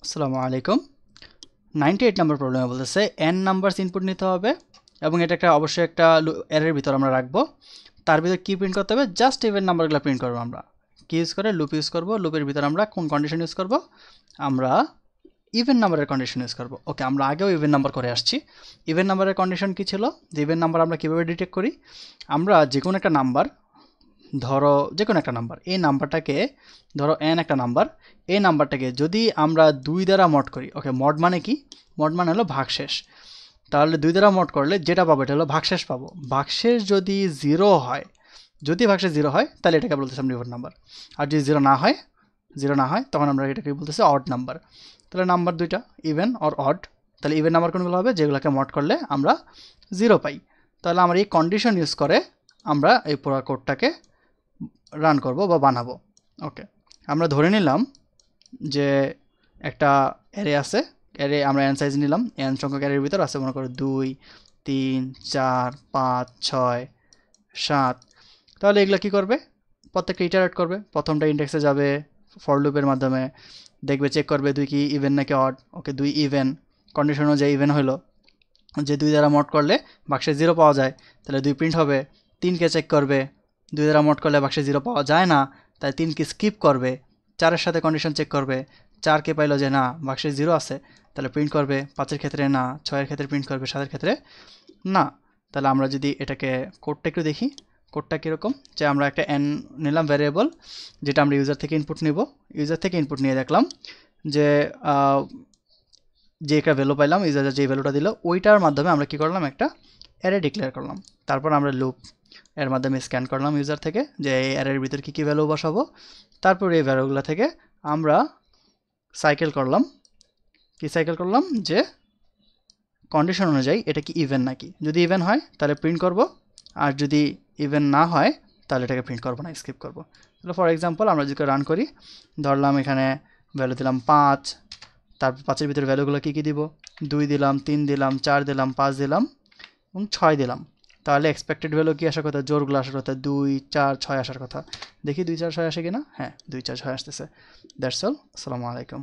আসসালামু আলাইকুম 98 নম্বর প্রবলেমে বলতেছে n নাম্বারস ইনপুট নিতে হবে এবং এটা একটা অবশ্যই একটা অ্যারের ভিতর আমরা রাখবো তার ভিতর কি প্রিন্ট করতে হবে জাস্ট ইভেন নাম্বারগুলো প্রিন্ট করব আমরা কি ইউজ করে লুপ ইউজ করব লুপের ভিতর আমরা কোন কন্ডিশন ইউজ করব আমরা ইভেন নাম্বারের কন্ডিশন ইউজ করব ওকে আমরা আগেও ইভেন নাম্বার করে আসছি ইভেন নাম্বারের কন্ডিশন কি ছিল যে ইভেন নাম্বার আমরা কিভাবে ডিটেক্ট করি আমরা যে কোনো একটা নাম্বার ধরো যে কোনো একটা নাম্বার এই নাম্বারটাকে ধরো n একটা নাম্বার এই নাম্বারটাকে যদি আমরা 2 দ্বারা মড করি ওকে মড মানে কি মড মানে হলো ভাগশেষ তাহলে 2 দ্বারা মড করলে যেটা পাবো এটা হলো ভাগশেষ পাবো ভাগশেষ যদি 0 হয় যদি ভাগশেষ 0 হয় তাহলে এটাকে বলতেছি আমরা ইভেন নাম্বার আর যদি 0 না হয় তখন আমরা এটাকে বলতেছি অড নাম্বার তাহলে নাম্বার দুইটা ইভেন অর অড তাহলে ইভেন নাম্বার কোনগুলো হবে যেগুলোকে মড করলে আমরা 0 পাই তাহলে আমরা এই কন্ডিশন ইউজ করে আমরা এই পুরো কোডটাকে রান করব বা বানাবো ওকে আমরা ধরে নিলাম যে একটা অ্যারে আছে অ্যারে আমরা n সাইজ নিলাম n সংখ্যক অ্যারের ভিতর আছে মনে করো 2 3 4 5 6 7 তাহলে এগুলা কি করবে প্রত্যেকটা ইটারেট করবে প্রথমটা ইনডেক্সে যাবে ফর লুপের মাধ্যমে দেখবে চেক করবে 2 কি ইভেন নাকি অড ওকে 2 ইভেন কন্ডিশন অনুযায়ী ইভেন হলো যে 2 দ্বারা মড করলে বাক্সে 0 পাওয়া যায় তাহলে 2 প্রিন্ট হবে 3 কে চেক করবে 2 দ্বারা মড করলে বাক্সে 0 পাওয়া যায় না তাই 3 কে স্কিপ করবে 4 এর সাথে কন্ডিশন চেক করবে 4 কে পাইলো যে না বাক্সে 0 আছে তাহলে প্রিন্ট করবে 5 এর ক্ষেত্রে না 6 এর ক্ষেত্রে প্রিন্ট করবে 7 এর ক্ষেত্রে না তাহলে আমরা যদি এটাকে কোডটা একটু দেখি কোডটা কিরকম যে আমরা একটা n নিলাম ভ্যারিয়েবল যেটা আমরা ইউজার থেকে ইনপুট নিব ইউজার থেকে ইনপুট নিয়ে দেখলাম যে যে একটা ভ্যালু পাইলাম ইউজার যে ভ্যালুটা দিল ওইটার মাধ্যমে আমরা কি করলাম একটা অ্যারে ডিক্লেয়ার করলাম তারপর আমরা লুপ এর মাধ্যমে স্ক্যান করলাম ইউজার থেকে যে এই অ্যারের ভিতর কি কি ভ্যালু বসাবো তারপর এই ভ্যালুগুলো থেকে আমরা সাইকেল করলাম যে কন্ডিশন অনুযায়ী এটা কি ইভেন নাকি যদি ইভেন হয় তাহলে প্রিন্ট করব আর যদি ইভেন না হয় তাহলে এটাকে প্রিন্ট করব না স্কিপ করব তাহলে ফর এক্সাম্পল আমরা যদি রান করি ধরলাম এখানে ভ্যালু দিলাম 5 তারপর 5 এর ভিতরে ভ্যালুগুলো কি কি দিব 2 দিলাম 3 দিলাম 4 দিলাম 5 দিলাম এবং 6 দিলাম তাহলে এক্সপেক্টেড ভ্যালু কি আসার কথা জোরগুলো আসার কথা 2 4 6 আসার কথা দেখি 2 4 6 আসে কিনা হ্যাঁ 2 4 6 আসতেছে দ্যাটস অল আসসালামু আলাইকুম